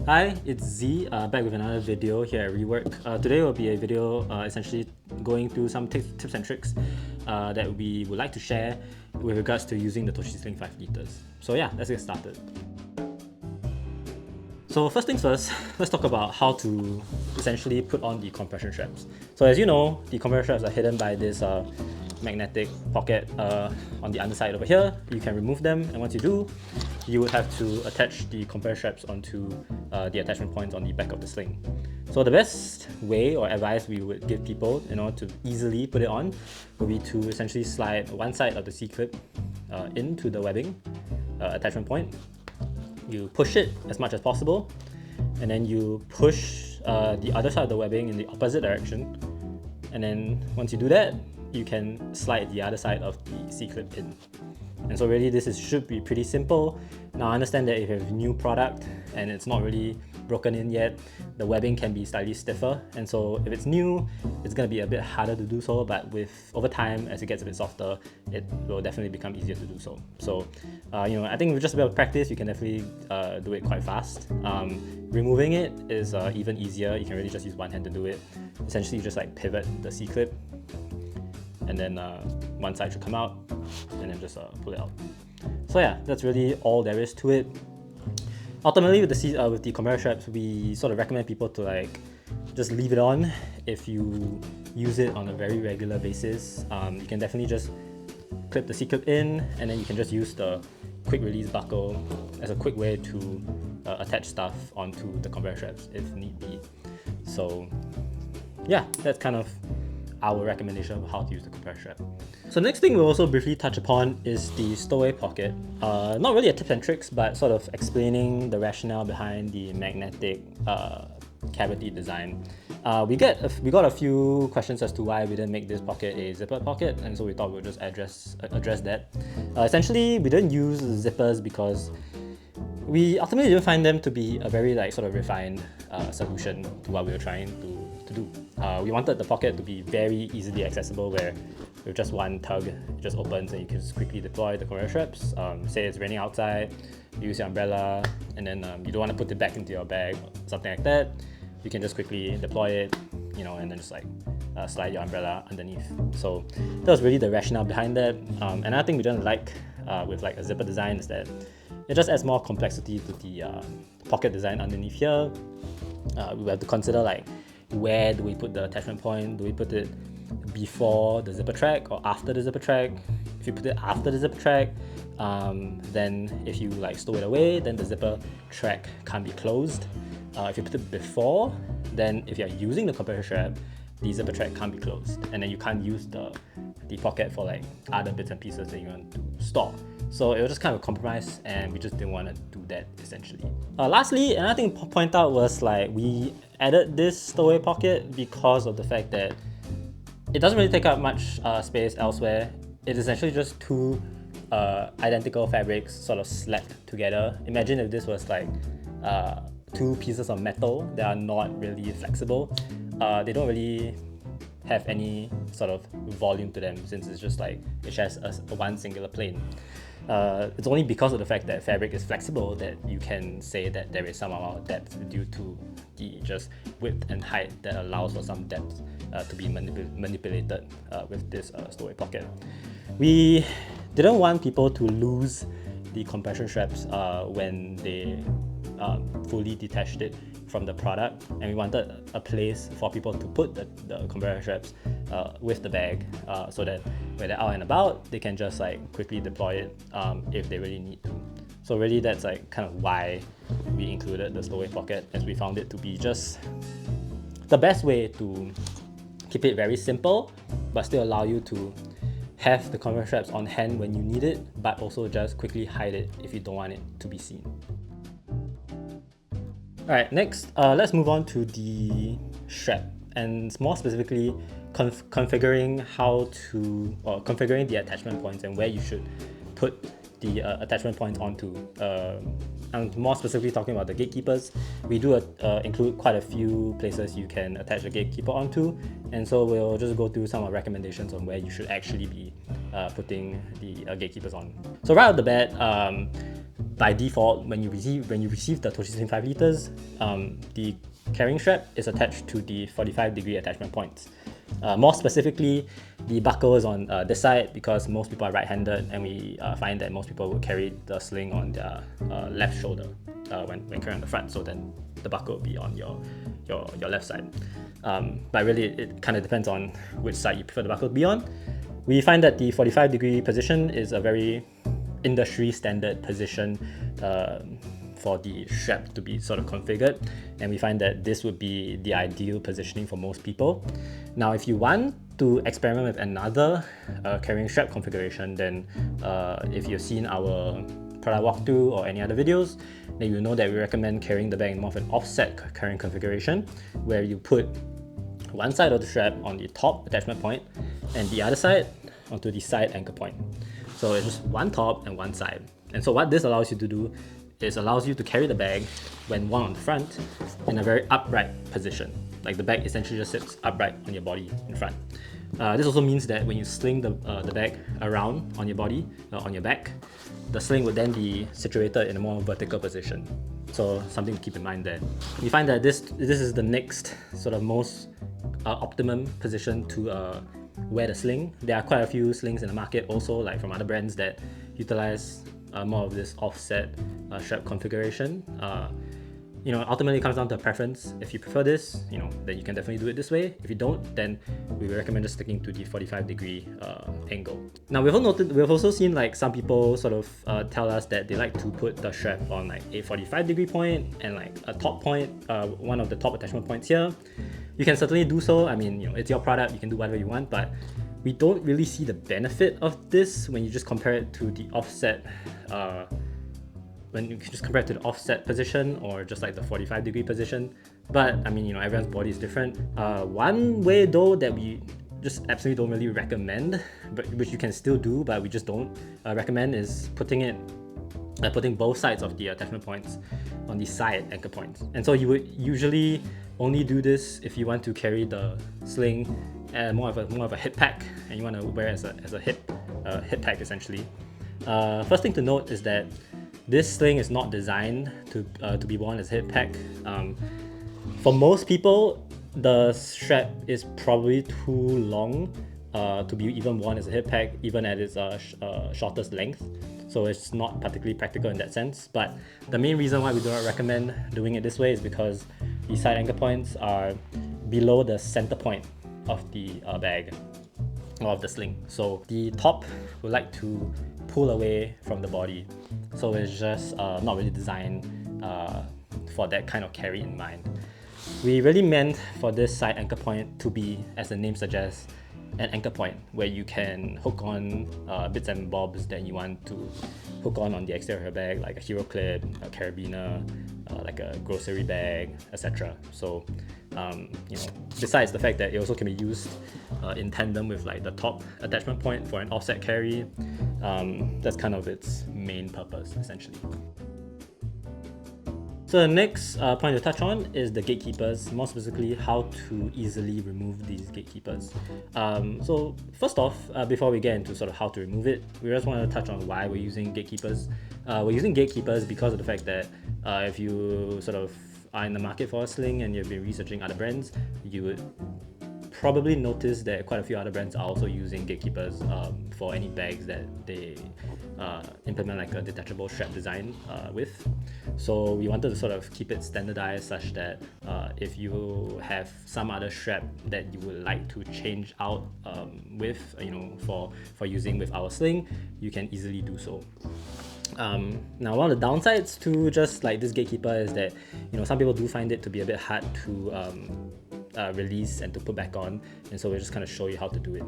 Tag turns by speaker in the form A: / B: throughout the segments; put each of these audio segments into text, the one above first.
A: Hi, it's Z, back with another video here at Rework. Today will be a video essentially going through some tips and tricks that we would like to share with regards to using the Toshi Sling 5 liters. So yeah, let's get started. So first things first, let's talk about how to essentially put on the compression straps. So as you know, the compression straps are hidden by this magnetic pocket on the underside over here. You can remove them, and once you do, you would have to attach the compression straps onto the attachment points on the back of the sling. So the best way or advice we would give people in order to easily put it on would be to essentially slide one side of the C-clip into the webbing attachment point. You push it as much as possible, and then you push the other side of the webbing in the opposite direction. And then once you do that, you can slide the other side of the C-clip in. And so really should be pretty simple. Now I understand that if you have a new product and it's not really broken in yet, the webbing can be slightly stiffer, and so if it's new, it's going to be a bit harder to do so, but over time, as it gets a bit softer, it will definitely become easier to do so. So I think with just a bit of practice, you can definitely do it quite fast. Removing it is even easier. You can really just use one hand to do it. Essentially, you just like pivot the C-clip, and then one side should come out, and then just pull it out. So yeah, that's really all there is to it. Ultimately, with the compression straps, we sort of recommend people to just leave it on if you use it on a very regular basis. You can definitely just clip the C-clip in, and then you can just use the quick release buckle as a quick way to attach stuff onto the compression straps if need be. So yeah, that's kind of our recommendation of how to use the compression strap. So next thing we'll also briefly touch upon is the stowaway pocket. Not really a tips and tricks, but sort of explaining the rationale behind the magnetic cavity design. We got a few questions as to why we didn't make this pocket a zipper pocket, and so we thought we'll just address that. Essentially, we didn't use zippers because we ultimately didn't find them to be a very sort of refined solution to what we were trying to do. We wanted the pocket to be very easily accessible, where with just one tug, it just opens and you can just quickly deploy the compression straps. Say it's raining outside, you use your umbrella, and then you don't want to put it back into your bag or something like that. You can just quickly deploy it, and then just slide your umbrella underneath. So that was really the rationale behind that. Another thing we didn't like with a zipper design is that it just adds more complexity to the pocket design underneath here. We have to consider where do we put the attachment point? Do we put it before the zipper track or after the zipper track? If you put it after the zipper track, then if you stow it away, then the zipper track can't be closed. If you put it before, then if you're using the compression strap, the zipper track can't be closed, and then you can't use the pocket for other bits and pieces that you want to store. So it was just kind of a compromise, and we just didn't want to do that essentially. Lastly, another thing to point out was we added this stowaway pocket because of the fact that it doesn't really take up much space elsewhere. It's essentially just two identical fabrics sort of slapped together. Imagine if this was two pieces of metal that are not really flexible. They don't really have any sort of volume to them, since it's just it has one singular plane. It's only because of the fact that fabric is flexible that you can say that there is some amount of depth due to the just width and height that allows for some depth to be manipulated with this stowaway pocket. We didn't want people to lose the compression straps when they fully detached it from the product, and we wanted a place for people to put the compression straps with the bag, so that when they're out and about, they can just quickly deploy it if they really need to. So really, that's kind of why we included the stowaway pocket, as we found it to be just the best way to keep it very simple, but still allow you to have the compression straps on hand when you need it, but also just quickly hide it if you don't want it to be seen. Alright, next, let's move on to the strap, and more specifically, configuring configuring the attachment points and where you should put the attachment points onto. And more specifically talking about the gatekeepers, we do include quite a few places you can attach the gatekeeper onto, and so we'll just go through some of our recommendations on where you should actually be putting the gatekeepers on. So right off the bat, by default, when you receive the Toshi Sling 5 liters, the carrying strap is attached to the 45-degree attachment points. More specifically, the buckle is on this side because most people are right-handed, and we find that most people will carry the sling on their left shoulder when carrying on the front, so then the buckle will be on your left side. But really, it kind of depends on which side you prefer the buckle to be on. We find that the 45-degree position is a very industry standard position for the strap to be sort of configured, and we find that this would be the ideal positioning for most people. Now, if you want to experiment with another carrying strap configuration, then if you've seen our product walkthrough or any other videos, then you know that we recommend carrying the bag in more of an offset carrying configuration, where you put one side of the strap on the top attachment point and the other side onto the side anchor point. So it's just one top and one side. And so what this allows you to do is allows you to carry the bag when one on the front in a very upright position. Like the bag essentially just sits upright on your body in front. This also means that when you sling the bag around on your body, on your back, the sling would then be situated in a more vertical position. So something to keep in mind there. We find that this is the next sort of most optimum position to wear the sling. There are quite a few slings in the market also, like from other brands, that utilize more of this offset strap configuration. Ultimately it comes down to preference. If you prefer this, then you can definitely do it this way. If you don't, then we recommend just sticking to the 45-degree angle. Now, we've also seen like some people sort of tell us that they like to put the strap on like a 45-degree point and like a top point, one of the top attachment points here. You can certainly do so. I mean, it's your product, you can do whatever you want, but we don't really see the benefit of this when you just compare it to the offset position, or just like the 45-degree position. But I mean, everyone's body is different. One way though that we just absolutely don't really recommend, but which you can still do, but we just don't recommend, is putting both sides of the attachment points on the side anchor points. And so you would usually only do this if you want to carry the sling more of a hip pack, and you want to wear it as a hip pack essentially. First thing to note is that this sling is not designed to be worn as a hip pack. For most people, the strap is probably too long to be even worn as a hip pack, even at its shortest length. So it's not particularly practical in that sense. But the main reason why we do not recommend doing it this way is because the side anchor points are below the center point of the bag, or of the sling. So the top would like to pull away from the body. So it's just not really designed for that kind of carry in mind. We really meant for this side anchor point to be, as the name suggests, an anchor point where you can hook on bits and bobs that you want to hook on the exterior of your bag, like a hero clip, a carabiner, like a grocery bag, etc. So besides the fact that it also can be used in tandem with like the top attachment point for an offset carry, that's kind of its main purpose essentially. So the next point to touch on is the gatekeepers, more specifically how to easily remove these gatekeepers. So first off, before we get into sort of how to remove it, we just want to touch on why we're using gatekeepers. We're using gatekeepers because of the fact that if you sort of are in the market for a sling and you've been researching other brands, you would probably notice that quite a few other brands are also using gatekeepers for any bags that they implement like a detachable strap design with. So we wanted to sort of keep it standardized such that if you have some other strap that you would like to change out with, for using with our sling, you can easily do so. Now, one of the downsides to just like this gatekeeper is that some people do find it to be a bit hard to release and to put back on, and so we'll just kind of show you how to do it.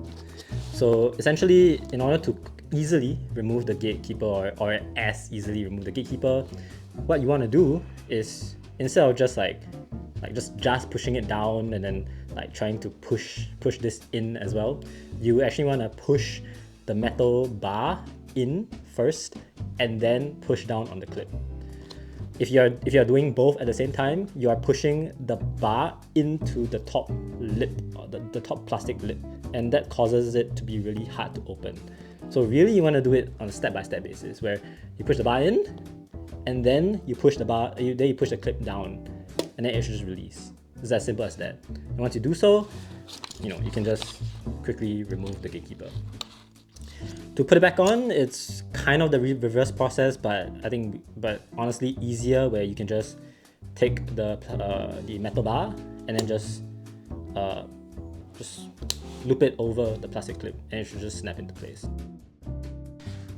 A: So essentially, in order to easily remove the gatekeeper, or as easily remove the gatekeeper, what you want to do is, instead of just just pushing it down and then like trying to push this in as well, you actually want to push the metal bar in first and then push down on the clip. If you're doing both at the same time, you are pushing the bar into the top lip, or the top plastic lip, and that causes it to be really hard to open. So really you want to do it on a step-by-step basis, where you push the bar in and then you push the bar, then you push the clip down, and then it should just release. It's as simple as that. And once you do so, you can just quickly remove the gatekeeper. To put it back on, it's kind of the reverse process, but honestly easier, where you can just take the metal bar and then just loop it over the plastic clip, and it should just snap into place.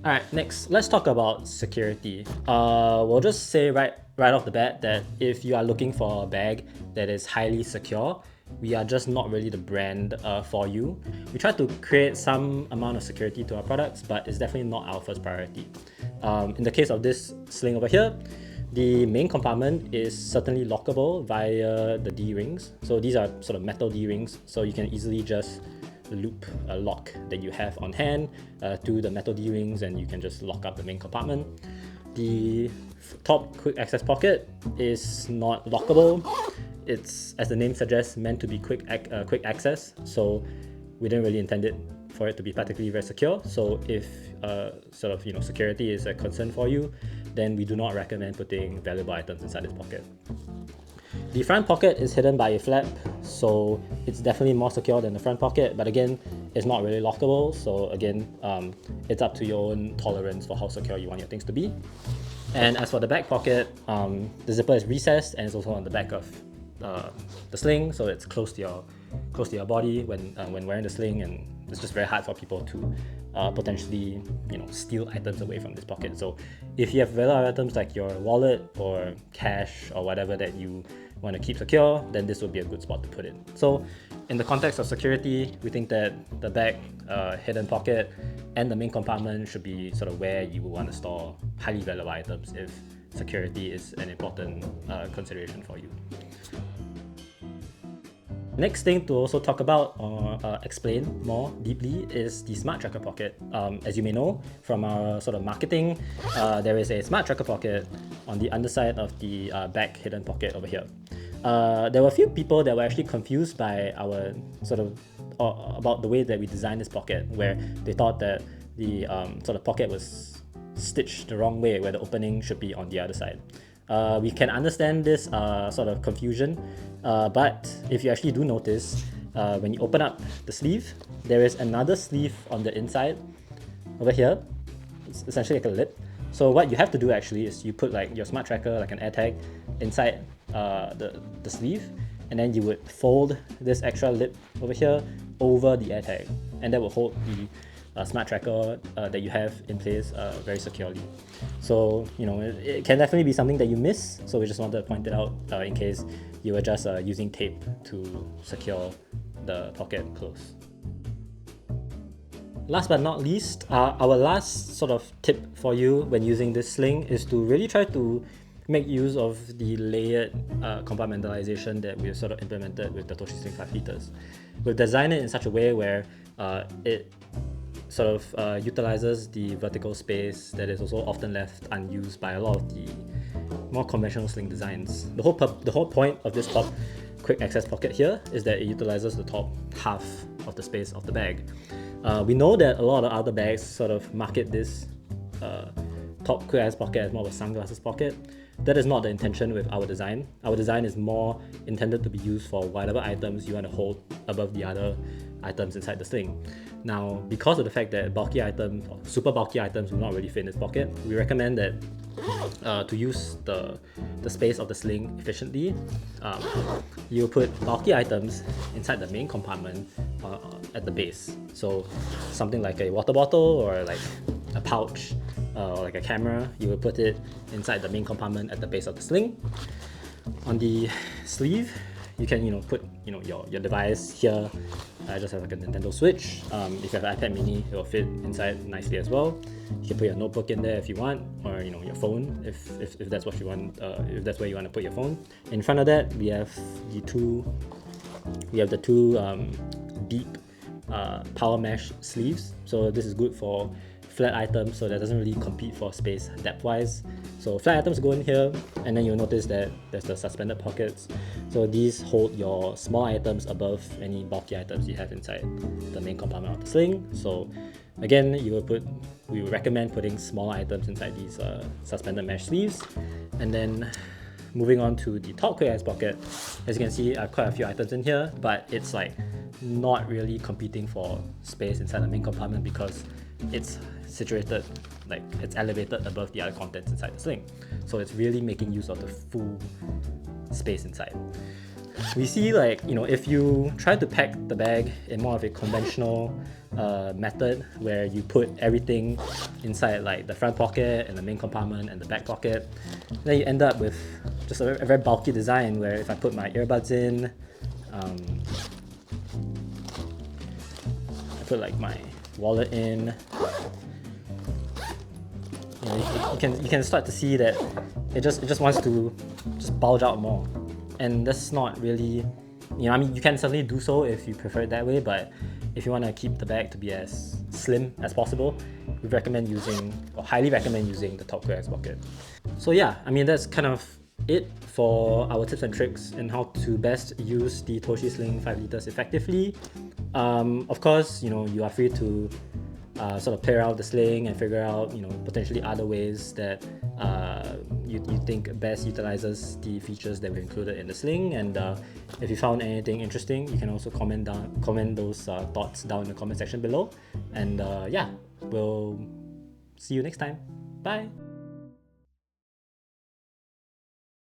A: Alright, next, let's talk about security. We'll just say right off the bat that if you are looking for a bag that is highly secure, we are just not really the brand for you. We try to create some amount of security to our products, but it's definitely not our first priority. In the case of this sling over here, the main compartment is certainly lockable via the D-rings. So these are sort of metal D-rings, so you can easily just loop a lock that you have on hand to the metal D-rings, and you can just lock up the main compartment. The top quick access pocket is not lockable. It's, as the name suggests, meant to be quick access, so we didn't really intend it for it to be particularly very secure. So if security is a concern for you, then we do not recommend putting valuable items inside this pocket. The front pocket is hidden by a flap, so it's definitely more secure than the front pocket, but again, it's not really lockable, so again, it's up to your own tolerance for how secure you want your things to be. And as for the back pocket, the zipper is recessed and it's also on the back of the sling, so it's close to your body when wearing the sling, and it's just very hard for people to potentially steal items away from this pocket. So if you have valuable items like your wallet or cash or whatever that you want to keep secure, then this would be a good spot to put it. So in the context of security, we think that the back hidden pocket and the main compartment should be sort of where you would want to store highly valuable items if security is an important consideration for you. Next thing to also talk about or explain more deeply is the smart tracker pocket. As you may know from our sort of marketing, there is a smart tracker pocket on the underside of the back hidden pocket over here. There were a few people that were actually confused by our about the way that we designed this pocket, where they thought that the sort of pocket was stitched the wrong way, where the opening should be on the other side. We can understand this sort of confusion, but if you actually do notice, when you open up the sleeve, there is another sleeve on the inside over here. It's essentially like a lip. So what you have to do actually is you put like your smart tracker, like an AirTag, inside the sleeve, and then you would fold this extra lip over here over the AirTag, and that will hold the smart tracker that you have in place very securely. So it can definitely be something that you miss, so we just wanted to point it out in case you were just using tape to secure the pocket close. Last but not least, our last sort of tip for you when using this sling is to really try to make use of the layered compartmentalization that we've sort of implemented with the Toshi Sling 5 liters. We've designed it in such a way where it sort of utilizes the vertical space that is also often left unused by a lot of the more conventional sling designs. The whole point of this top quick access pocket here is that it utilizes the top half of the space of the bag. We know that a lot of other bags sort of market this top quick access pocket as more of a sunglasses pocket. That is not the intention with our design. Our design is more intended to be used for whatever items you want to hold above the other items inside the sling. Now, because of the fact that bulky items, or super bulky items, will not really fit in this pocket, we recommend that to use the space of the sling efficiently, you put bulky items inside the main compartment at the base. So something like a water bottle or like a pouch or like a camera, you will put it inside the main compartment at the base of the sling. On the sleeve, you can put your device here. I just have like a Nintendo Switch. If you have an iPad mini, it will fit inside nicely as well. You can put your notebook in there if you want, or your phone if that's what you want. If that's where you want to put your phone. In front of that, we have the two deep power mesh sleeves. So this is good for flat items, so that doesn't really compete for space depth-wise. So flat items go in here, and then you'll notice that there's the suspended pockets. So these hold your small items above any bulky items you have inside the main compartment of the sling. So again, we would recommend putting small items inside these suspended mesh sleeves. And then moving on to the top quick access pocket, as you can see, I have quite a few items in here, but it's like not really competing for space inside the main compartment because it's situated, like it's elevated above the other contents inside the sling. So it's really making use of the full space inside. We see, like, you know, if you try to pack the bag in more of a conventional method where you put everything inside like the front pocket and the main compartment and the back pocket, then you end up with just a very bulky design where if I put my earbuds in, I put like my wallet in, you know, you can start to see that it just wants to just bulge out more. And that's not really, you know, I mean, you can certainly do so if you prefer it that way, but if you want to keep the bag to be as slim as possible, we recommend using, or highly recommend using, the top quick access pocket. So yeah, I mean, that's kind of it for our tips and tricks in how to best use the Toshi Sling 5 liters effectively. Of course, you know, you are free to sort of play around with the sling and figure out, you know, potentially other ways that you think best utilizes the features that we included in the sling. And if you found anything interesting, you can also comment those thoughts down in the comment section below. And yeah, we'll see you next time. Bye.